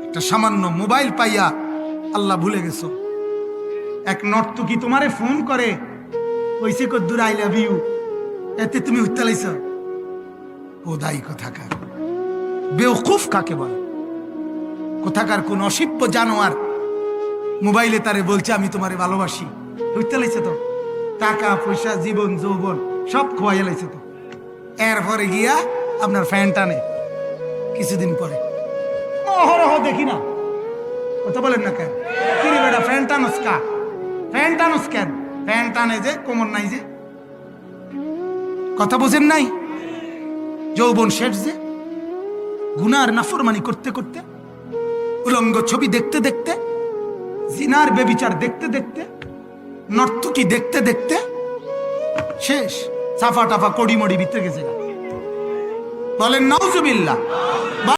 একটা সামান্য মোবাইল পাইয়া আল্লাহ ভুলে গেছো। এক নর্তকী তোমারে ফোন করে, কইছে কদ্দুর আই লাভ ইউ, এতে তুমি উত্তালাইছ। খোদাই কোথাকার, বেওকুফ কাকে বলে? কোথাকার কোন অসভ্য জানোয়ার মোবাইলে তারে বলছে আমি তোমারে ভালোবাসি, উত্তালাইছে তো। টাকা পয়সা জীবন যৌবন সব খোয়াইয়া লাইছে তো। এরপরে গিয়া আপনার ফ্যান টানে কিছুদিন পরে। অহরহ দেখি না, কথা বলেন না কেন? কিরে বেটা ফ্যান টানস কা? ফ্যান টানস কেন? ফ্যান টানে যে কোমর নাই যে, কথা বোঝেন নাই? যৌবন শেষ যে, গুনার নাফরমানি করতে করতে, উলঙ্গ ছবি দেখতে দেখতে, জিনার বেবিচার দেখতে দেখতে, নর্তকী দেখতে দেখতে শেষ। সাফা টাফা কড়িমড়ি ভিতরে গেছে। বলেন নাউজুবিল্লাহ।